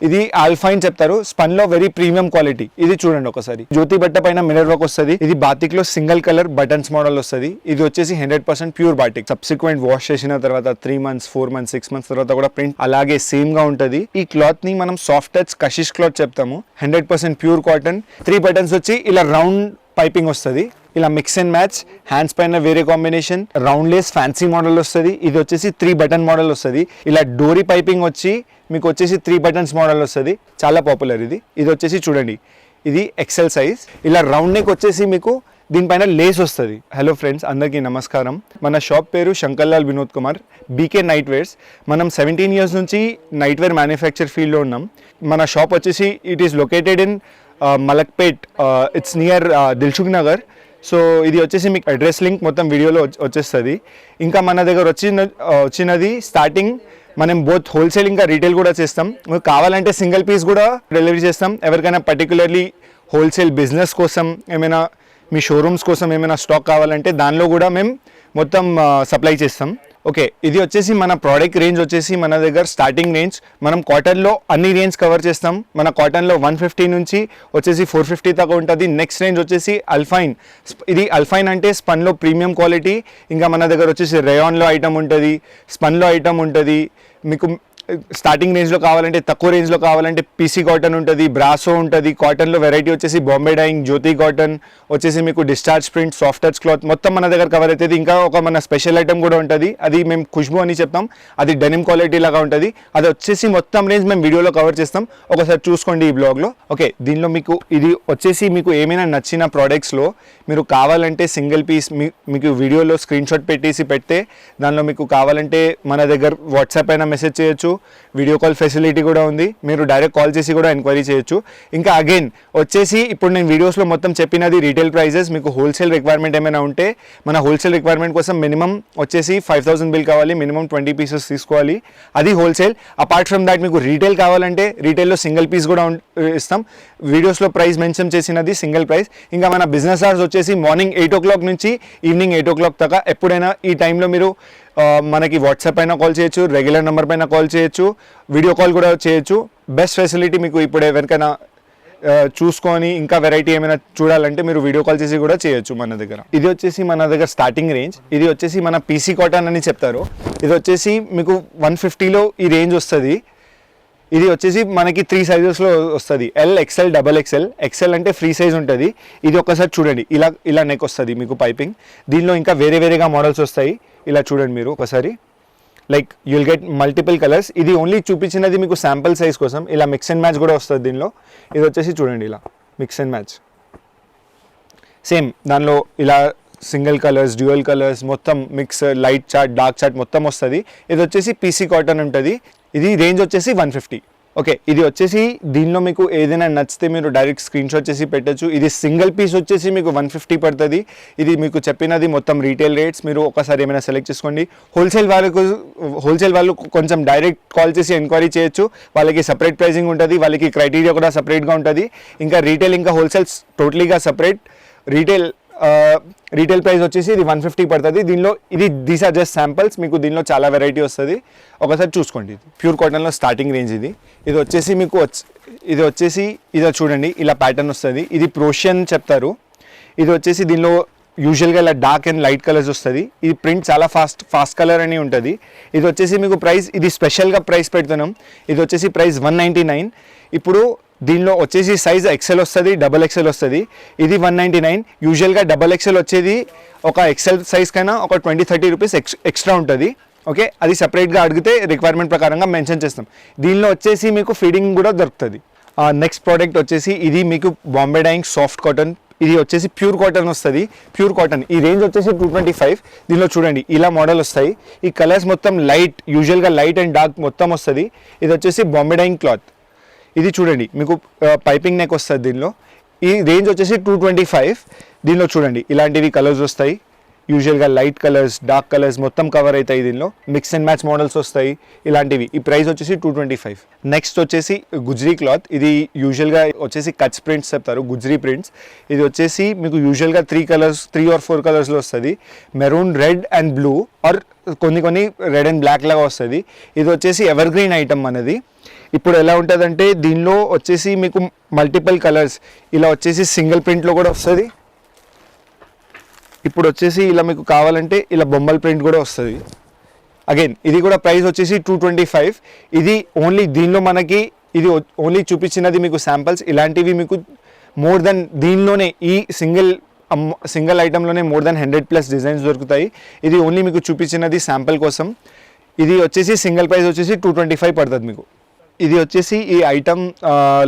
ఇది ఆల్ఫైన్ చెప్తారు, స్పన్ లో వెరీ ప్రీమియం క్వాలిటీ. ఇది చూడండి ఒకసారి, జ్యోతి బట్ట పైన మిర్రర్ వర్క్ వస్తుంది. ఇది బాతిక్ లో సింగిల్ కలర్ బటన్స్ మోడల్ వస్తుంది. ఇది వచ్చేసి 100% ప్యూర్ బాటిక్. సబ్సిక్వెంట్ వాష్ చేసిన తర్వాత 3 months 4 months 6 months తర్వాత కూడా ప్రింట్ అలాగే సేమ్ గా ఉంటది. ఈ క్లాత్ ని మనం సాఫ్ట్ టచ్ కషిష్ క్లాత్ చెప్తాము. 100% ప్యూర్ కాటన్. 3 బటన్స్ వచ్చి ఇలా రౌండ్ పైపింగ్ వస్తుంది. ఇలా మిక్స్ అండ్ మ్యాచ్, హ్యాండ్స్ పైన వేరే combination, round lace fancy model వస్తుంది. ఇది వచ్చేసి 3 బటన్ మోడల్ వస్తుంది. ఇలా డోరీ పైపింగ్ వచ్చి మీకు వచ్చేసి 3 బటన్స్ మోడల్ వస్తుంది. చాలా పాపులర్ ఇది. ఇది వచ్చేసి చూడండి, ఇది ఎక్సెల్ సైజ్. ఇలా రౌండ్ నెక్ వచ్చేసి మీకు దీనిపైన లేస్ వస్తుంది. హలో ఫ్రెండ్స్, అందరికీ నమస్కారం. మన షాప్ పేరు Shankarlal Vinod Kumar, BK night wears. మనం 17 years నుంచి నైట్ వేర్ మ్యానుఫ్యాక్చర్ ఫీల్డ్లో ఉన్నాం. మన షాప్ వచ్చేసి it is located in Malakpet, it's near Dilsukh Nagar. So ఇది వచ్చేసి మీకు అడ్రస్ లింక్ మొత్తం వీడియోలో వచ్చేస్తుంది. ఇంకా మన దగ్గర వచ్చినది స్టార్టింగ్ మనం బోత్ హోల్సేల్ ఇంకా రీటైల్ కూడా చేస్తాం. మీకు కావాలంటే సింగిల్ పీస్ కూడా డెలివరీ చేస్తాం. ఎవరికైనా పర్టికులర్లీ హోల్సేల్ బిజినెస్ కోసం ఏమైనా మీ షోరూమ్స్ కోసం ఏమైనా స్టాక్ కావాలంటే దానిలో కూడా మేము మొత్తం సప్లై చేస్తాం. ఓకే, ఇది వచ్చేసి మన ప్రోడక్ట్ రేంజ్ వచ్చేసి మన దగ్గర స్టార్టింగ్ రేంజ్ మనం కాటన్లో అన్ని రేంజ్ కవర్ చేస్తాం. మన కాటన్లో 150 నుంచి వచ్చేసి 450 దాకా ఉంటుంది. నెక్స్ట్ రేంజ్ వచ్చేసి అల్ఫైన్. ఇది అల్ఫైన్ అంటే స్పన్లో ప్రీమియం క్వాలిటీ. ఇంకా మన దగ్గర వచ్చేసి రేయాన్లో ఐటమ్ ఉంటుంది, స్పన్లో ఐటమ్ ఉంటుంది. మీకు స్టార్టింగ్ రేంజ్లో కావాలంటే, తక్కువ రేంజ్లో కావాలంటే పీసీ కాటన్ ఉంటుంది, బ్రాసో ఉంటుంది. కాటన్లో వెరైటీ వచ్చేసి బాంబే డైయింగ్, జ్యోతి కాటన్ వచ్చేసి మీకు discharge print, soft touch cloth మొత్తం మన దగ్గర కవర్ అవుతుంది. ఇంకా ఒక మన స్పెషల్ ఐటమ్ కూడా ఉంటుంది, అది మేము ఖుష్బూ అని చెప్తాం. అది డెనిమ్ క్వాలిటీ లాగా ఉంటుంది. అది వచ్చేసి మొత్తం రేంజ్ మేము వీడియోలో కవర్ చేస్తాం. ఒకసారి చూసుకోండి ఈ బ్లాగ్లో. ఓకే, దీనిలో మీకు ఇది వచ్చేసి మీకు ఏమైనా నచ్చిన ప్రోడక్ట్స్లో మీరు కావాలంటే సింగిల్ పీస్ మీకు వీడియోలో స్క్రీన్ షాట్ పెడితే దానిలో మీకు కావాలంటే మన దగ్గర వాట్సాప్ అయినా మెసేజ్ చేయొచ్చు. వీడియో కాల్ ఫెసిలిటీ కూడా ఉంది. మీరు డైరెక్ట్ కాల్ చేసి కూడా ఎంక్వైరీ చేయొచ్చు. ఇంకా అగైన్ వచ్చేసి ఇప్పుడు నేను వీడియోస్లో మొత్తం చెప్పినది రీటైల్ ప్రైజెస్. మీకు హోల్సేల్ రిక్వైర్మెంట్ ఏమైనా ఉంటే మన హోల్సేల్ రిక్వైర్మెంట్ కోసం మినిమం వచ్చేసి 5000 బిల్ కావాలి, మినిమం 20 pieces తీసుకోవాలి. అది హోల్సేల్. అపార్ట్ ఫ్రమ్ దాట్ మీకు రీటైల్ కావాలంటే రీటైల్లో సింగిల్ పీస్ కూడా ఇస్తాం. వీడియోస్లో ప్రైస్ మెన్షన్ చేసినది సింగిల్ ప్రైస్. ఇంకా మన బిజినెస్ అవర్స్ వచ్చేసి మార్నింగ్ 8 o'clock నుంచి ఈవినింగ్ 8 o'clock దాకా. ఎప్పుడైనా ఈ టైంలో మీరు మనకి వాట్సాప్ పైన కాల్ చేయొచ్చు, రెగ్యులర్ నెంబర్ పైన కాల్ చేయొచ్చు, వీడియో కాల్ కూడా చేయొచ్చు. బెస్ట్ ఫెసిలిటీ మీకు ఇప్పుడు ఎవరికైనా చూసుకొని ఇంకా వెరైటీ ఏమైనా చూడాలంటే మీరు వీడియో కాల్ చేసి కూడా చేయొచ్చు మన దగ్గర. ఇది వచ్చేసి మన దగ్గర స్టార్టింగ్ రేంజ్. ఇది వచ్చేసి మన పీసీ కాటన్ అని చెప్తారు. ఇది వచ్చేసి మీకు 150లో ఈ రేంజ్ వస్తుంది. ఇది వచ్చేసి మనకి 3 sizesలో వస్తుంది, ఎల్, ఎక్సెల్, XXL. ఎక్సెల్ అంటే ఫ్రీ సైజ్ ఉంటుంది. ఇది ఒకసారి చూడండి, ఇలా నెక్ వస్తుంది మీకు పైపింగ్. దీనిలో ఇంకా వేరేగా మోడల్స్ వస్తాయి. ఇలా చూడండి మీరు ఒకసారి, like you'll get multiple colours. ఇది ఓన్లీ చూపించినది మీకు శాంపుల్ సైజ్ కోసం. ఇలా మిక్స్ అండ్ మ్యాచ్ కూడా వస్తుంది దీనిలో. ఇది వచ్చేసి చూడండి, ఇలా మిక్స్ అండ్ మ్యాచ్ సేమ్. దానిలో ఇలా సింగిల్ కలర్స్, డ్యూయల్ కలర్స్ మొత్తం mix, light chart, dark chart మొత్తం వస్తుంది. ఇది వచ్చేసి పీసీ కాటన్ ఉంటుంది. ఇది రేంజ్ వచ్చేసి 150. ఓకే, ఇది వచ్చేసి దీనిలో మీకు ఏదైనా నచ్చితే మీరు డైరెక్ట్ స్క్రీన్ షాట్ చేసి పెట్టచ్చు. ఇది సింగిల్ పీస్ వచ్చేసి మీకు 150 పడుతుంది. ఇది మీకు చెప్పినది మొత్తం రీటైల్ రేట్స్. మీరు ఒకసారి ఏమైనా సెలెక్ట్ చేసుకోండి. హోల్సేల్ వాళ్ళు కొంచెం డైరెక్ట్ కాల్ చేసి ఎంక్వైరీ చేయొచ్చు. వాళ్ళకి సపరేట్ ప్రైజింగ్ ఉంటుంది, వాళ్ళకి క్రైటీరియా కూడా సపరేట్గా ఉంటుంది. ఇంకా రీటైల్ ఇంకా హోల్సేల్స్ టోటలీగా సపరేట్. రీటైల్ ప్రైస్ వచ్చేసి ఇది 150 పడుతుంది. దీనిలో దీస్ ఆర్ జస్ట్ శాంపుల్స్. మీకు దీనిలో చాలా వెరైటీ వస్తుంది. ఒకసారి చూసుకోండి. ఇది ప్యూర్ కాటన్లో స్టార్టింగ్ రేంజ్. ఇది వచ్చేసి మీకు ఇది చూడండి, ఇలా ప్యాటర్న్ వస్తుంది. ఇది ప్రోషియన్ చెప్తారు. ఇది వచ్చేసి దీనిలో యూజువల్గా ఇలా డార్క్ అండ్ లైట్ కలర్స్ వస్తుంది. ఇది ప్రింట్ చాలా ఫాస్ట్ కలర్ అని ఉంటుంది. ఇది వచ్చేసి మీకు ప్రైస్, ఇది స్పెషల్గా ప్రైస్ పెడుతున్నాం. ఇది వచ్చేసి ప్రైస్ 199. ఇప్పుడు దీనిలో వచ్చేసి సైజ్ ఎక్సెల్ వస్తుంది, XXL వస్తుంది. ఇది 199. యూజువల్గా XXL వచ్చేది ఒక ఎక్సెల్ సైజ్ కైనా ఒక 20-30 రూపీస్ ఎక్స్ట్రా ఉంటుంది. ఓకే, అది సపరేట్గా అడిగితే రిక్వైర్మెంట్ ప్రకారంగా మెన్షన్ చేస్తాం. దీనిలో వచ్చేసి మీకు ఫీడింగ్ కూడా దొరుకుతుంది. నెక్స్ట్ ప్రోడక్ట్ వచ్చేసి ఇది మీకు బాంబే డైయింగ్ సాఫ్ట్ కాటన్. ఇది వచ్చేసి ప్యూర్ కాటన్ వస్తుంది. ప్యూర్ కాటన్ ఈ రేంజ్ వచ్చేసి 225. దీనిలో చూడండి ఇలా మోడల్ వస్తాయి. ఈ కలర్స్ మొత్తం లైట్, యూజువల్గా లైట్ అండ్ డార్క్ మొత్తం వస్తుంది. ఇది వచ్చేసి బాంబే డైయింగ్ క్లాత్. ఇది చూడండి మీకు పైపింగ్ నెక్ వస్తుంది. దీనిలో ఈ రేంజ్ వచ్చేసి 225. దీనిలో చూడండి ఇలాంటివి కలర్స్ వస్తాయి. యూజువల్గా లైట్ కలర్స్, డార్క్ కలర్స్ మొత్తం కవర్ అవుతాయి. దీనిలో మిక్స్ అండ్ మ్యాచ్ మోడల్స్ వస్తాయి ఇలాంటివి. ఈ ప్రైస్ వచ్చేసి 225. నెక్స్ట్ వచ్చేసి గుజ్రీ క్లాత్. ఇది యూజువల్గా వచ్చేసి కచ్ ప్రింట్స్ చెప్తారు, గుజ్రీ ప్రింట్స్. ఇది వచ్చేసి మీకు యూజువల్గా 3 or 4 కలర్స్లో వస్తుంది. Maroon, red and blue, or కొన్ని రెడ్ అండ్ బ్లాక్ లాగా వస్తుంది. ఇది వచ్చేసి ఎవర్ గ్రీన్ ఐటమ్ అనేది. ఇప్పుడు ఎలా ఉంటుందంటే దీనిలో వచ్చేసి మీకు మల్టిపుల్ కలర్స్ ఇలా వచ్చేసి సింగిల్ ప్రింట్లో కూడా వస్తుంది. ఇప్పుడు వచ్చేసి ఇలా మీకు కావాలంటే ఇలా బొమ్మల ప్రింట్ కూడా వస్తుంది. అగైన్ ఇది కూడా ప్రైస్ వచ్చేసి 225. ఇది ఓన్లీ దీనిలో మనకి ఇది ఓన్లీ చూపించినది మీకు శాంపిల్స్. ఇలాంటివి మీకు మోర్ దెన్ దీనిలోనే ఈ సింగిల్ ఐటెంలోనే మోర్ దెన్ 100+ డిజైన్స్ దొరుకుతాయి. ఇది ఓన్లీ మీకు చూపించినది శాంపిల్ కోసం. ఇది వచ్చేసి సింగిల్ ప్రైస్ వచ్చేసి 225 పడుతుంది మీకు. ఇది వచ్చేసి ఈ ఐటమ్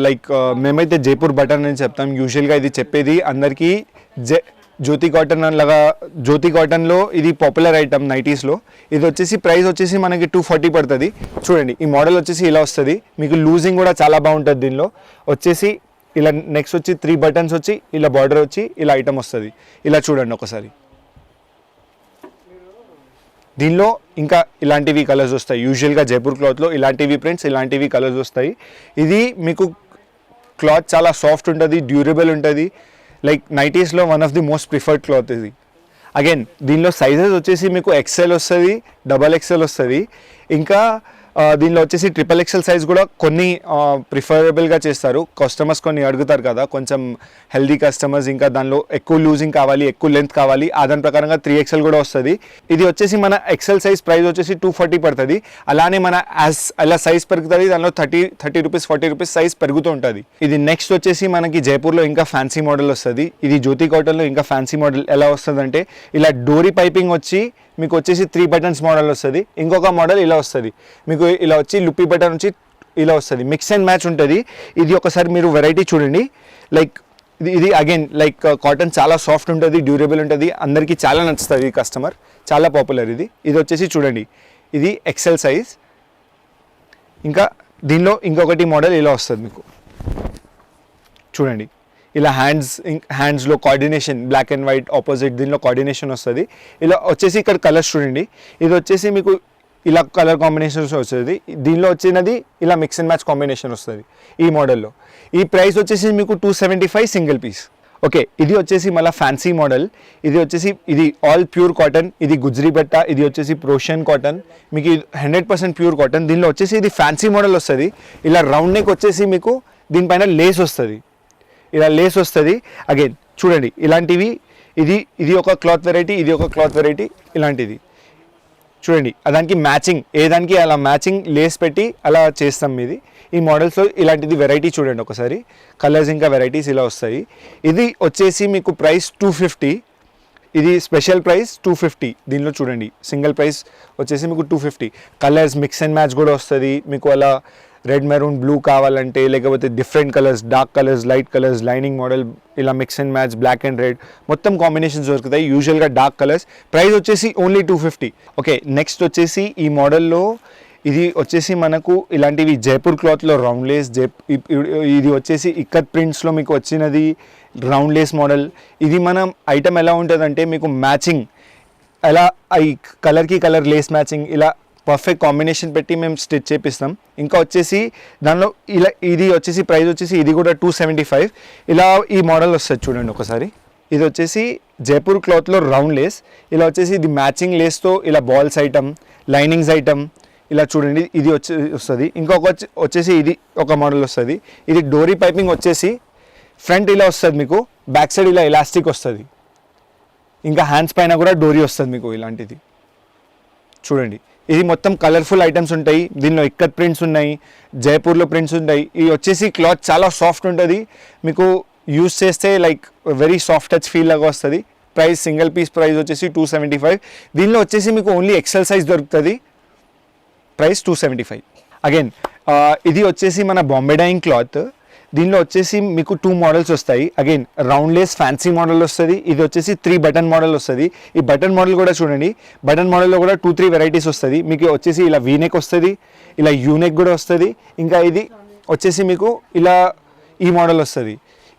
లైక్ మేమైతే జైపూర్ బటన్ అని చెప్తాం. యూజువల్గా ఇది చెప్పేది అందరికీ జ్యోతి కాటన్ లాగా. జ్యోతి కాటన్లో ఇది పాపులర్ ఐటమ్ నైటీస్లో. ఇది వచ్చేసి ప్రైస్ వచ్చేసి మనకి 240 పడుతుంది. చూడండి ఈ మోడల్ వచ్చేసి ఇలా వస్తుంది. మీకు లూజింగ్ కూడా చాలా బాగుంటుంది. దీనిలో వచ్చేసి ఇలా నెక్స్ట్ వచ్చి 3 బటన్స్ వచ్చి ఇలా బార్డర్ వచ్చి ఇలా ఐటమ్ వస్తుంది. ఇలా చూడండి ఒకసారి. దీనిలో ఇంకా ఇలాంటివి కలర్స్ వస్తాయి. యూజువల్గా జైపూర్ క్లాత్లో ఇలాంటివి ప్రింట్స్ ఇలాంటివి కలర్స్ వస్తాయి. ఇది మీకు క్లాత్ చాలా సాఫ్ట్ ఉంటుంది, డ్యూరబుల్ ఉంటుంది. లైక్ నైటీస్లో one of the most preferred cloth ఇది. అగైన్ దీనిలో సైజెస్ వచ్చేసి మీకు XL వస్తుంది, XXL వస్తుంది. ఇంకా దీనిలో వచ్చేసి XXL సైజ్ కూడా కొన్ని ప్రిఫరబుల్గా చేస్తారు. కస్టమర్స్ కొన్ని అడుగుతారు కదా, కొంచెం హెల్దీ కస్టమర్స్, ఇంకా దానిలో ఎక్కువ లూజింగ్ కావాలి, ఎక్కువ లెంత్ కావాలి, దాని ప్రకారంగా 3XL కూడా వస్తుంది. ఇది వచ్చేసి మన XL సైజ్ ప్రైస్ వచ్చేసి 240 పడుతుంది. అలానే మన అలా సైజ్ పెరుగుతుంది, దానిలో 30 రూపీస్ 40 రూపీస్ సైజ్ పెరుగుతూ ఉంటుంది. ఇది నెక్స్ట్ వచ్చేసి మనకి జైపూర్లో ఇంకా ఫ్యాన్సీ మోడల్ వస్తుంది. ఇది జ్యోతి కాటన్లో ఇంకా ఫ్యాన్సీ మోడల్ ఎలా వస్తుంది అంటే ఇలా డోరీ పైపింగ్ వచ్చి మీకు వచ్చేసి 3 బటన్స్ మోడల్ వస్తుంది. ఇంకొక మోడల్ ఇలా వస్తుంది మీకు, ఇలా వచ్చి లుప్పీ బటన్ వచ్చి ఇలా వస్తుంది. మిక్స్ అండ్ మ్యాచ్ ఉంటుంది. ఇది ఒకసారి మీరు వెరైటీ చూడండి. లైక్ ఇది అగైన్ లైక్ కాటన్ చాలా సాఫ్ట్ ఉంటుంది, డ్యూరబుల్ ఉంటుంది, అందరికీ చాలా నచ్చుతుంది. ఈ కస్టమర్ చాలా పాపులర్. ఇది వచ్చేసి చూడండి, ఇది XL సైజ్. ఇంకా దీనిలో ఇంకొకటి మోడల్ ఇలా వస్తుంది మీకు. చూడండి ఇలా హ్యాండ్స్లో coordination, black and white opposite, దీనిలో కోఆర్డినేషన్ వస్తుంది. ఇలా వచ్చేసి ఇక్కడ కలర్స్ చూడండి. ఇది వచ్చేసి మీకు ఇలా కలర్ కాంబినేషన్స్ వస్తుంది. దీనిలో వచ్చినది ఇలా మిక్స్ అండ్ మ్యాచ్ కాంబినేషన్ వస్తుంది ఈ మోడల్లో. ఈ ప్రైస్ వచ్చేసి మీకు 275 సింగిల్ పీస్. ఓకే, ఇది వచ్చేసి మళ్ళీ ఫ్యాన్సీ మోడల్. ఇది వచ్చేసి ఇది ఆల్ ప్యూర్ కాటన్. ఇది గుజ్రీ బట్ట, ఇది వచ్చేసి ప్రోషన్ కాటన్. మీకు 100% ప్యూర్ కాటన్. దీనిలో వచ్చేసి ఇది ఫ్యాన్సీ మోడల్ వస్తుంది. ఇలా రౌండ్ నెక్ వచ్చేసి మీకు దీనిపైన లేస్ వస్తుంది, ఇలా లేస్ వస్తుంది. అగైన్ చూడండి ఇలాంటివి. ఇది ఒక క్లాత్ వెరైటీ, ఇది ఒక క్లాత్ వెరైటీ. ఇలాంటిది చూడండి, దానికి మ్యాచింగ్, దానికి అలా మ్యాచింగ్ లేస్ పెట్టి అలా చేస్తాం. ఈ మోడల్స్లో ఇలాంటిది వెరైటీ చూడండి ఒకసారి. కలర్స్ ఇంకా వెరైటీస్ ఇలా వస్తాయి. ఇది వచ్చేసి మీకు ప్రైస్ 250. ఇది స్పెషల్ ప్రైస్ 250. దీనిలో చూడండి సింగిల్ ప్రైస్ వచ్చేసి మీకు 250. కలర్స్ మిక్స్ అండ్ మ్యాచ్ కూడా వస్తుంది మీకు. అలా రెడ్ మెరూన్ బ్లూ కావాలంటే, లేకపోతే different colours, dark colours, light colours, lining model, ఇలా mix and match, black and red, మొత్తం కాంబినేషన్స్ దొరుకుతాయి. యూజువల్గా డార్క్ కలర్స్. ప్రైస్ వచ్చేసి ఓన్లీ 250. ఓకే, నెక్స్ట్ వచ్చేసి ఈ మోడల్లో ఇది వచ్చేసి మనకు ఇలాంటివి జైపూర్ క్లాత్లో రౌండ్ లేస్. ఇది వచ్చేసి ఇక్కత్ ప్రింట్స్లో మీకు వచ్చినది రౌండ్ లేస్ మోడల్. ఇది మనం ఐటమ్ ఎలా ఉంటుందంటే మీకు మ్యాచింగ్ ఎలా ఈ కలర్కి కలర్ లేస్ మ్యాచింగ్ ఇలా పర్ఫెక్ట్ కాంబినేషన్ పెట్టి మేము స్టిచ్ చేపిస్తాం. ఇంకా వచ్చేసి దానిలో ఇలా ఇది వచ్చేసి ప్రైస్ వచ్చేసి ఇది కూడా 275. ఇలా ఈ మోడల్ వస్తుంది చూడండి ఒకసారి. ఇది వచ్చేసి జైపూర్ క్లాత్లో రౌండ్ లేస్. ఇలా వచ్చేసి ఇది మ్యాచింగ్ లేస్తో ఇలా బాల్స్ ఐటమ్, లైనింగ్స్ ఐటమ్ ఇలా చూడండి. ఇది వస్తుంది. ఇంకొక వచ్చేసి ఇది ఒక మోడల్ వస్తుంది. ఇది డోరీ పైపింగ్ వచ్చేసి ఫ్రంట్ ఇలా వస్తుంది మీకు, బ్యాక్ సైడ్ ఇలా ఎలాస్టిక్ వస్తుంది. ఇంకా హ్యాండ్స్ పైన కూడా డోరీ వస్తుంది మీకు. ఇలాంటిది చూడండి. ఇది మొత్తం కలర్ఫుల్ ఐటమ్స్ ఉంటాయి. దీనిలో ఇక్కత్ ప్రింట్స్ ఉన్నాయి, జైపూర్లో ప్రింట్స్ ఉంటాయి. ఇది వచ్చేసి క్లాత్ చాలా సాఫ్ట్ ఉంటుంది మీకు. యూస్ చేస్తే like very soft touch feel లాగా వస్తుంది. ప్రైస్ సింగిల్ పీస్ ప్రైస్ వచ్చేసి 275. దీనిలో వచ్చేసి మీకు ఓన్లీ XL సైజ్ దొరుకుతుంది. ప్రైస్ 275. అగైన్ ఇది వచ్చేసి మన బాంబే డైయింగ్ క్లాత్. దీనిలో వచ్చేసి మీకు 2 మోడల్స్ వస్తాయి. Again round lace fancy model వస్తుంది. ఇది వచ్చేసి 3 బటన్ మోడల్ వస్తుంది. ఈ బటన్ మోడల్ కూడా చూడండి, బటన్ మోడల్లో కూడా 2-3 వెరైటీస్ వస్తుంది మీకు. వచ్చేసి ఇలా వీనెక్ వస్తుంది, ఇలా యూనెక్ కూడా వస్తుంది. ఇంకా ఇది వచ్చేసి మీకు ఇలా ఈ మోడల్ వస్తుంది.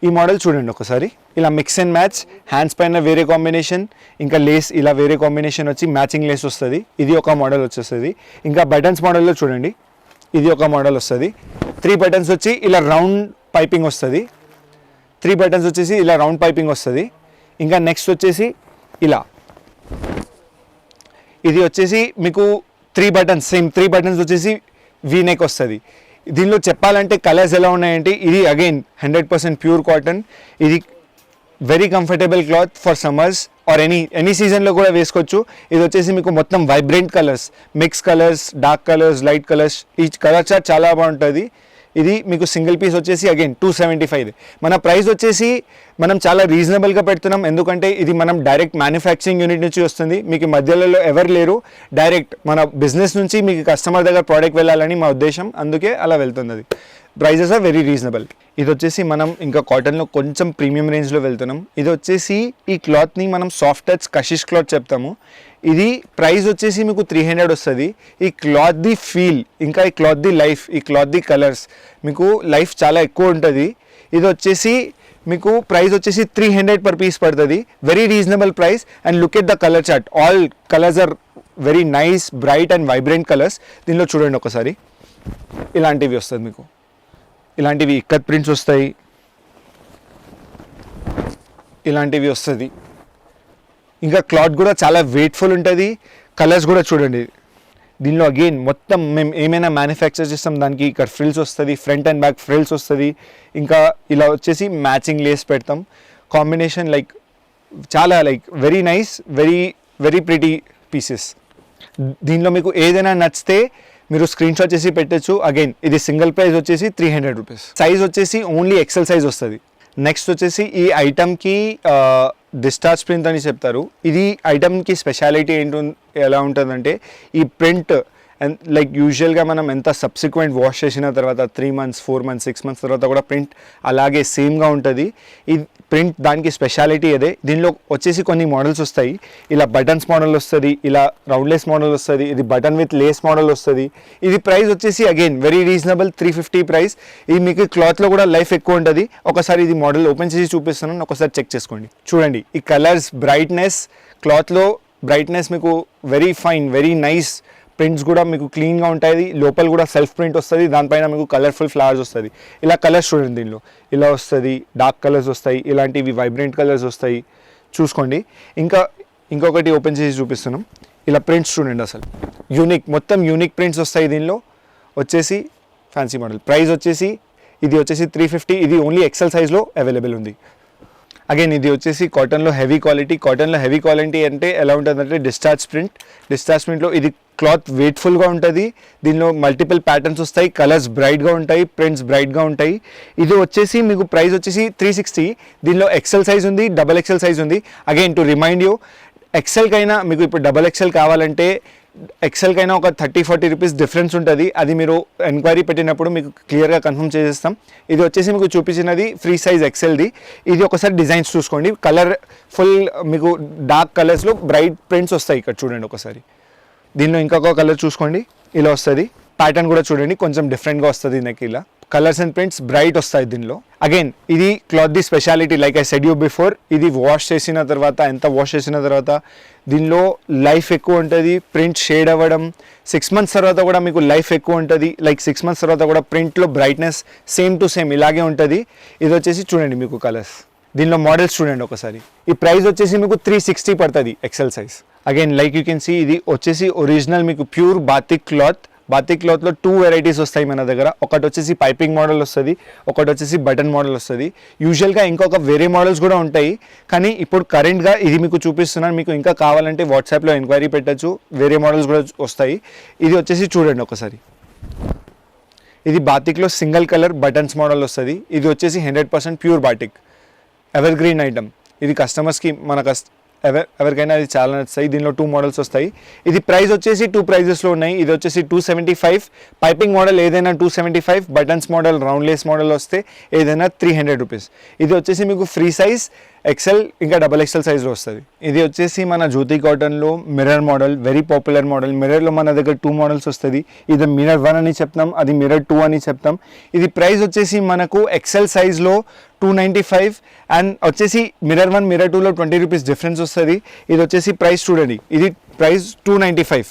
ఈ మోడల్ చూడండి ఒకసారి. ఇలా మిక్స్ అండ్ మ్యాచ్, హ్యాండ్స్ పైన వేరే కాంబినేషన్, ఇంకా లేస్ ఇలా వేరే కాంబినేషన్ వచ్చి మ్యాచింగ్ లేస్ వస్తుంది. ఇది ఒక మోడల్ వచ్చేస్తుంది. ఇంకా బటన్స్ మోడల్లో చూడండి, ఇది ఒక మోడల్ వస్తుంది. 3 బటన్స్ వచ్చి ఇలా రౌండ్ పైపింగ్ వస్తుంది. 3 బటన్స్ వచ్చేసి ఇలా రౌండ్ పైపింగ్ వస్తుంది. ఇంకా నెక్స్ట్ వచ్చేసి ఇలా, ఇది వచ్చేసి మీకు 3 బటన్స్, సేమ్ 3 బటన్స్ వచ్చేసి వీనెక్ వస్తుంది. దీనిలో చెప్పాలంటే కలర్స్ ఎలా ఉన్నాయంటే ఇది అగైన్ 100% ప్యూర్ కాటన్. ఇది very comfortable cloth for summers or any సీజన్లో కూడా వేసుకోవచ్చు. ఇది వచ్చేసి మీకు మొత్తం vibrant colours, mix colours, dark colours, light colours, ఈ కలర్ చార్ట్ చాలా బాగుంటుంది. ఇది మీకు సింగిల్ పీస్ వచ్చేసి అగైన్ 275. మన ప్రైస్ వచ్చేసి మనం చాలా రీజనబుల్గా పెడుతున్నాం, ఎందుకంటే ఇది మనం డైరెక్ట్ మ్యానుఫ్యాక్చరింగ్ యూనిట్ నుంచి వస్తుంది. మీకు మధ్యలో ఎవరు లేరు, డైరెక్ట్ మన బిజినెస్ నుంచి మీకు కస్టమర్ దగ్గర ప్రోడక్ట్ వెళ్ళాలని మా ఉద్దేశం, అందుకే అలా వెళ్తుంది. అది ప్రైజెస్ ఆర్ వెరీ రీజనబుల్. ఇది వచ్చేసి మనం ఇంకా కాటన్లో కొంచెం ప్రీమియం రేంజ్లో వెళ్తున్నాం. ఇది వచ్చేసి ఈ క్లాత్ని మనం సాఫ్ట్ టచ్ కషిష్ క్లాత్ చెప్తాము. ఇది ప్రైస్ వచ్చేసి మీకు 300 వస్తుంది. ఈ క్లాత్ ది ఫీల్, ఇంకా ఈ క్లాత్ ది లైఫ్, ఈ క్లాత్ ది కలర్స్, మీకు లైఫ్ చాలా ఎక్కువ ఉంటుంది. ఇది వచ్చేసి మీకు ప్రైస్ వచ్చేసి 300 per piece పడుతుంది. Very reasonable price. And look at the colour chart, all colours are very nice, bright and vibrant colours. దీనిలో చూడండి ఒకసారి, ఇలాంటివి వస్తుంది మీకు, ఇలాంటివి ఇక్కత్ ప్రింట్స్ వస్తాయి, ఇలాంటివి వస్తుంది. ఇంకా క్లాత్ కూడా చాలా వెయిట్ఫుల్ ఉంటుంది. కలర్స్ కూడా చూడండి. దీనిలో అగైన్ మొత్తం మేము ఏమైనా మ్యానుఫ్యాక్చర్ చేస్తాం, దానికి ఇక్కడ ఫ్రిల్స్ వస్తుంది, ఫ్రంట్ అండ్ బ్యాక్ ఫ్రిల్స్ వస్తుంది. ఇంకా ఇలా వచ్చేసి మ్యాచింగ్ లేస్ పెడతాం. కాంబినేషన్ లైక్ చాలా like very nice, very very pretty pieces. దీనిలో మీకు ఏదైనా నచ్చితే మీరు స్క్రీన్ షాట్ చేసి పెట్టచ్చు. అగైన్ ఇది సింగిల్ ప్రైస్ వచ్చేసి 300 రూపీస్. సైజ్ వచ్చేసి ఓన్లీ ఎక్సెల్ సైజ్ వస్తుంది. నెక్స్ట్ వచ్చేసి ఈ ఐటమ్కి డిశ్చార్జ్ ప్రింట్ అని చెప్తారు. ఇది ఐటమ్కి స్పెషాలిటీ ఎలా ఉంటుందంటే ఈ ప్రింట్ అండ్ లైక్ యూజువల్గా మనం ఎంత సబ్సిక్వెంట్ వాష్ చేసిన తర్వాత 3 months, 4 months, 6 months తర్వాత కూడా ప్రింట్ అలాగే సేమ్గా ఉంటుంది. ఈ ప్రింట్ దానికి స్పెషాలిటీ అదే. దీనిలో వచ్చేసి కొన్ని మోడల్స్ వస్తాయి. ఇలా బటన్స్ మోడల్ వస్తుంది, ఇలా రౌండ్లెస్ మోడల్ వస్తుంది, ఇది బటన్ విత్ లేస్ మోడల్ వస్తుంది. ఇది ప్రైస్ వచ్చేసి అగైన్ వెరీ రీజనబుల్, 350 ప్రైస్. ఇది మీకు క్లాత్లో కూడా లైఫ్ ఎక్కువ ఉంటుంది. ఒకసారి ఇది మోడల్ ఓపెన్ చేసి చూపిస్తున్నాను, ఒకసారి చెక్ చేసుకోండి. చూడండి ఈ కలర్స్, బ్రైట్నెస్, క్లాత్లో బ్రైట్నెస్ మీకు very fine, very nice. Prints కూడా మీకు క్లీన్గా ఉంటాయి. లోపల కూడా సెల్ఫ్ ప్రింట్ వస్తుంది, దానిపైన మీకు కలర్ఫుల్ ఫ్లవర్స్ వస్తుంది. ఇలా కలర్స్ చూడండి, దీనిలో ఇలా వస్తుంది, డార్క్ కలర్స్ వస్తాయి, ఇలాంటివి వైబ్రెంట్ కలర్స్ వస్తాయి. చూసుకోండి. ఇంకొకటి ఓపెన్ చేసి చూపిస్తున్నాం. ఇలా ప్రింట్స్ చూడండి, అసలు యూనిక్, మొత్తం యూనిక్ ప్రింట్స్ వస్తాయి. దీనిలో వచ్చేసి ఫ్యాన్సీ మోడల్. ప్రైస్ వచ్చేసి ఇది వచ్చేసి 350. ఇది ఓన్లీ ఎక్సెల్ సైజ్లో అవైలబుల్ ఉంది. అగైన్ ఇది వచ్చేసి కాటన్లో హెవీ క్వాలిటీ. కాటన్లో హెవీ క్వాలిటీ అంటే ఎలా ఉంటుందంటే డిశ్చార్జ్ ప్రింట్లో ఇది క్లాత్ వెయిట్ఫుల్గా ఉంటుంది. దీనిలో మల్టిపుల్ ప్యాటర్న్స్ వస్తాయి, కలర్స్ బ్రైట్గా ఉంటాయి, ప్రింట్స్ బ్రైట్గా ఉంటాయి. ఇది వచ్చేసి మీకు ప్రైస్ వచ్చేసి 360. దీనిలో ఎక్సెల్ సైజ్ ఉంది, డబల్ ఎక్సెల్ సైజ్ ఉంది. అగైన్ టు రిమైండ్ యూ, ఎక్సెల్కైనా మీకు ఇప్పుడు డబల్ ఎక్సెల్ కావాలంటే ఎక్సెల్కైనా ఒక 30-40 రూపీస్ డిఫరెన్స్ ఉంటుంది. అది మీరు ఎంక్వైరీ పెట్టినప్పుడు మీకు క్లియర్గా కన్ఫర్మ్ చేసేస్తాం. ఇది వచ్చేసి మీకు చూపించినది ఫ్రీ సైజ్ ఎక్సెల్ది. ఇది ఒకసారి డిజైన్స్ చూసుకోండి. కలర్ ఫుల్ మీకు డార్క్ కలర్స్లో బ్రైట్ ప్రింట్స్ వస్తాయి. ఇక్కడ చూడండి ఒకసారి. దీనిలో ఇంకొక కలర్ చూసుకోండి, ఇలా వస్తుంది. ప్యాటర్న్ కూడా చూడండి, కొంచెం డిఫరెంట్గా వస్తుంది. నాకు ఇలా కలర్స్ అండ్ ప్రింట్స్ బ్రైట్ వస్తాయి దీనిలో. అగైన్ ఇది cloth the speciality, like I said you before. ఇది వాష్ చేసిన తర్వాత దీనిలో లైఫ్ ఎక్కువ ఉంటుంది. ప్రింట్ షేడ్ అవ్వడం 6 months తర్వాత కూడా మీకు లైఫ్ ఎక్కువ ఉంటుంది. లైక్ 6 months తర్వాత కూడా ప్రింట్లో బ్రైట్నెస్ సేమ్ టు సేమ్ ఇలాగే ఉంటుంది. ఇది వచ్చేసి చూడండి మీకు కలర్స్. దీనిలో మోడల్స్ చూడండి ఒకసారి. ఈ ప్రైస్ వచ్చేసి మీకు 360 పడుతుంది XL size. Again like you can see, ఇది వచ్చేసి ఒరిజినల్ మీకు ప్యూర్ బాతిక్ క్లాత్. బాతిక్ క్లాత్లో 2 వెరైటీస్ వస్తాయి మన దగ్గర. ఒకటి వచ్చేసి పైపింగ్ మోడల్ వస్తుంది, ఒకటి వచ్చేసి బటన్ మోడల్ వస్తుంది. యూజువల్గా ఇంకొక వేరే మోడల్స్ కూడా ఉంటాయి, కానీ ఇప్పుడు కరెంట్గా ఇది మీకు చూపిస్తున్నాను. మీకు ఇంకా కావాలంటే వాట్సాప్లో ఎంక్వైరీ పెట్టచ్చు, వేరే మోడల్స్ కూడా వస్తాయి. ఇది వచ్చేసి చూడండి ఒకసారి. ఇది బాతిక్లో సింగిల్ కలర్ బటన్స్ మోడల్ వస్తుంది. ఇది వచ్చేసి 100% pure batik, ever green item. ఇది కస్టమర్స్కి ఎవరికైనా అది చాలా నచ్చుతాయి. దీనిలో 2 మోడల్స్ వస్తాయి. ఇది ప్రైస్ వచ్చేసి 2 ప్రైజెస్లో ఉన్నాయి. ఇది వచ్చేసి 275. పైపింగ్ మోడల్ ఏదైనా 275, బటన్స్ మోడల్, రౌండ్లెస్ మోడల్ వస్తే ఏదైనా 300 రూపీస్. ఇది వచ్చేసి మీకు ఫ్రీ సైజ్ ఎక్సెల్ ఇంకా డబల్ ఎక్సెల్ సైజ్లో వస్తుంది. ఇది వచ్చేసి మన జ్యోతి కాటన్లో mirror model, very popular model. మిర్రర్లో మన దగ్గర 2 మోడల్స్ వస్తుంది. ఇది మిర్రర్ 1 అని చెప్తాం, అది మిర్రర్ 2 అని చెప్తాం. ఇది ప్రైస్ వచ్చేసి మనకు ఎక్సెల్ సైజ్లో 295 అండ్ వచ్చేసి మిర్రర్ 1, మిర్రర్ 2లో 20 రూపీస్ డిఫరెన్స్ వస్తుంది. ఇది వచ్చేసి ప్రైస్ చూడండి, ఇది ప్రైస్ 295.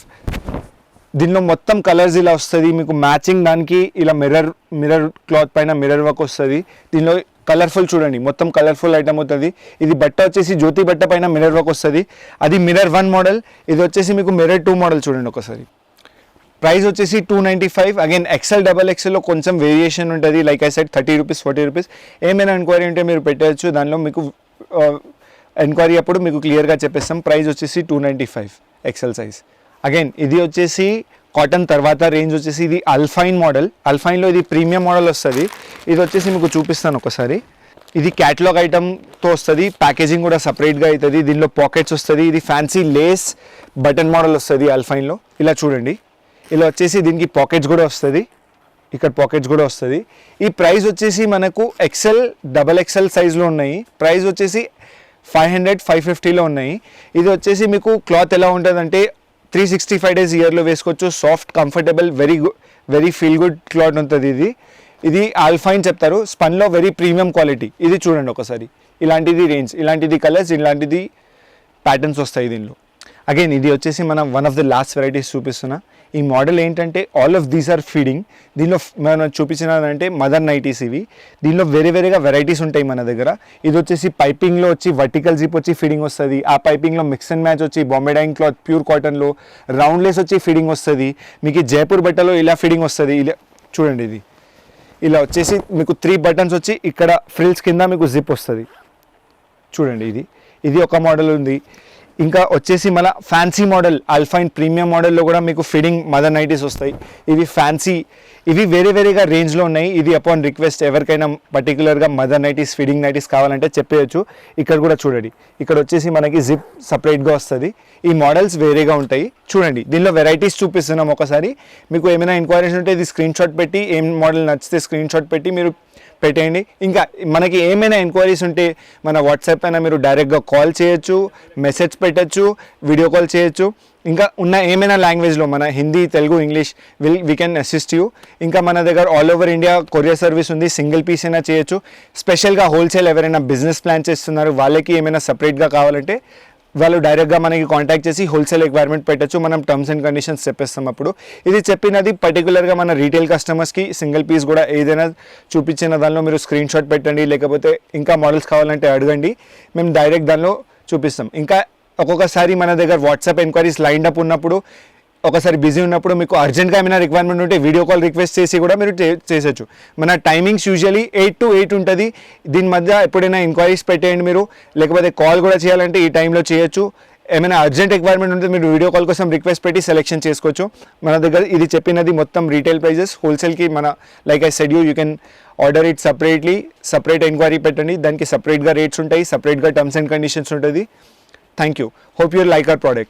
దీనిలో మొత్తం కలర్స్ ఇలా వస్తుంది మీకు మ్యాచింగ్. దానికి ఇలా మిర్రర్ క్లాత్ పైన మిర్రర్ వర్క్ వస్తుంది. దీనిలో కలర్ఫుల్ చూడండి, మొత్తం కలర్ఫుల్ ఐటమ్ అవుతుంది. ఇది బట్ట వచ్చేసి జ్యోతి బట్ట పైన మిర్రర్ వర్క్ వస్తుంది. అది మిర్రర్ 1 మోడల్. ఇది వచ్చేసి మీకు మిర్రర్ 2 మోడల్. చూడండి ఒకసారి. ప్రైస్ వచ్చేసి 295. అగైన్ ఎక్సెల్ డబల్ ఎక్సెల్లో కొంచెం వేరియేషన్ ఉంటుంది, like I said 30 rupees 40 rupees. ఏమైనా ఎంక్వైరీ ఉంటే మీరు పెట్టవచ్చు, దానిలో మీకు ఎంక్వైరీ అప్పుడు మీకు క్లియర్గా చెప్పేస్తాం. ప్రైస్ వచ్చేసి 295 ఎక్సెల్ సైజ్. అగైన్ ఇది వచ్చేసి కాటన్ తర్వాత రేంజ్ వచ్చేసి ఇది అల్ఫైన్ మోడల్. అల్ఫైన్లో ఇది ప్రీమియం మోడల్ వస్తుంది. ఇది వచ్చేసి మీకు చూపిస్తాను ఒకసారి. ఇది క్యాటలాగ్ ఐటమ్తో వస్తుంది, ప్యాకేజింగ్ కూడా సపరేట్గా అవుతుంది. దీనిలో పాకెట్స్ వస్తుంది. ఇది ఫ్యాన్సీ లేస్ బటన్ మోడల్ వస్తుంది అల్ఫైన్లో. ఇలా చూడండి, ఇలా వచ్చేసి దీనికి పాకెట్స్ కూడా వస్తుంది, ఇక్కడ పాకెట్స్ కూడా వస్తుంది. ఈ ప్రైస్ వచ్చేసి మనకు ఎక్సెల్ డబల్ ఎక్సెల్ సైజ్లో ఉన్నాయి. ప్రైస్ వచ్చేసి 500 550లో ఉన్నాయి. ఇది వచ్చేసి మీకు క్లాత్ ఎలా ఉంటుందంటే 365 డేస్ ఇయర్లో వేసుకోవచ్చు. Soft comfortable very feel good cloth ఉంటుంది. ఇది ఆల్ఫైన్ చెప్తారు. స్పన్లో వెరీ ప్రీమియం క్వాలిటీ. ఇది చూడండి ఒకసారి, ఇలాంటిది రేంజ్, ఇలాంటిది కలర్స్, ఇలాంటిది ప్యాటర్న్స్ వస్తాయి దీనిలో. అగైన్ ఇది వచ్చేసి మనం one of the last varieties చూపిస్తున్నా. ఈ మోడల్ ఏంటంటే all of these are feeding. దీనిలో మనం చూపించినదంటే మదర్ నైటీస్. ఇవి దీనిలో వేరేగా వెరైటీస్ ఉంటాయి మన దగ్గర. ఇది వచ్చేసి పైపింగ్లో వచ్చి వర్టికల్ జిప్ వచ్చి ఫీడింగ్ వస్తుంది. ఆ పైపింగ్లో మిక్స్ అండ్ మ్యాచ్ వచ్చి బాంబే డైయింగ్ క్లాత్ ప్యూర్ కాటన్లో రౌండ్ లేస్ వచ్చి ఫీడింగ్ వస్తుంది. మీకు జైపూర్ బట్టలో ఇలా ఫీడింగ్ వస్తుంది. ఇలా చూడండి, ఇది ఇలా వచ్చేసి మీకు 3 బటన్స్ వచ్చి ఇక్కడ ఫ్రిల్స్ కింద మీకు జిప్ వస్తుంది. చూడండి, ఇది ఒక మోడల్ ఉంది. ఇంకా వచ్చేసి మన ఫ్యాన్సీ మోడల్ అల్ఫైన్ ప్రీమియం మోడల్లో కూడా మీకు ఫిడింగ్ మదర్ నైటీస్ వస్తాయి. ఇవి ఫ్యాన్సీ, ఇవి వేరేగా రేంజ్లో ఉన్నాయి. ఇది అపాన్ రిక్వెస్ట్ ఎవరికైనా పర్టికులర్గా మదర్ నైటీస్ ఫిడింగ్ నైటీస్ కావాలంటే చెప్పేయచ్చు. ఇక్కడ కూడా చూడండి, ఇక్కడ వచ్చేసి మనకి జిప్ సపరేట్గా వస్తుంది. ఈ మోడల్స్ వేరేగా ఉంటాయి. చూడండి, దీనిలో వెరైటీస్ చూపిస్తున్నాం. ఒకసారి మీకు ఏమైనా ఎంక్వైరీస్ ఉంటే ఇది స్క్రీన్ షాట్ పెట్టి, ఏం మోడల్ నచ్చితే స్క్రీన్ షాట్ పెట్టి మీరు పెట్టేయండి. ఇంకా మనకి ఏమైనా ఎంక్వైరీస్ ఉంటే మన వాట్సాప్ పైన మీరు డైరెక్ట్గా కాల్ చేయొచ్చు, మెసేజ్ పెట్టచ్చు, వీడియో కాల్ చేయొచ్చు. ఇంకా ఉన్న ఏమైనా లాంగ్వేజ్లో మన Hindi, Telugu, English we can assist you. ఇంకా మన దగ్గర all over India courier service ఉంది. సింగిల్ పీస్ అయినా చేయొచ్చు. స్పెషల్గా హోల్సేల్ ఎవరైనా బిజినెస్ ప్లాన్ చేస్తున్నారు వాళ్ళకి ఏమైనా సపరేట్గా కావాలంటే వాళ్ళు డైరెక్ట్గా మనకి కాంటాక్ట్ చేసి హోల్సేల్ రిక్వైర్మెంట్ పెట్టచ్చు. మనం టర్మ్స్ అండ్ కండిషన్స్ చెప్పేస్తాం. అప్పుడు ఇది చెప్పినది పర్టికులర్గా మన రీటైల్ కస్టమర్స్కి సింగిల్ పీస్ కూడా ఏదైనా చూపించిన దానిలో మీరు స్క్రీన్ షాట్ పెట్టండి, లేకపోతే ఇంకా మోడల్స్ కావాలంటే అడగండి, మేము డైరెక్ట్ దానిలో చూపిస్తాం. ఇంకా ఒక్కొక్కసారి మన దగ్గర వాట్సాప్ ఎంక్వైరీస్ లైన్ అప్ ఉన్నప్పుడు, ఒకసారి బిజీ ఉన్నప్పుడు మీకు అర్జెంట్గా ఏమైనా రిక్వైర్మెంట్ ఉంటే వీడియో కాల్ రిక్వెస్ట్ చేసి కూడా మీరు చేసచ్చు. మన టైమింగ్స్ యూజువల్లీ 8 to 8 ఉంటుంది. దీని మధ్య ఎప్పుడైనా ఎంక్వైరీస్ పెట్టేయండి మీరు, లేకపోతే కాల్ కూడా చేయాలంటే ఈ టైంలో చేయొచ్చు. ఏమైనా అర్జెంట్ రిక్వైర్మెంట్ ఉంటే మీరు వీడియో కాల్ కోసం రిక్వెస్ట్ పెట్టి సెలెక్షన్ చేసుకోవచ్చు. మన దగ్గర ఇది చెప్పినది మొత్తం రీటైల్ ప్రైజెస్. హోల్సేల్కి మన like I said you can order it separately. Separate enquiry పెట్టండి, దానికి సపరేట్గా రేట్స్ ఉంటాయి, సపరేట్గా టర్మ్స్ అండ్ కండిషన్స్ ఉంటుంది. Thank you. Hope you like our product.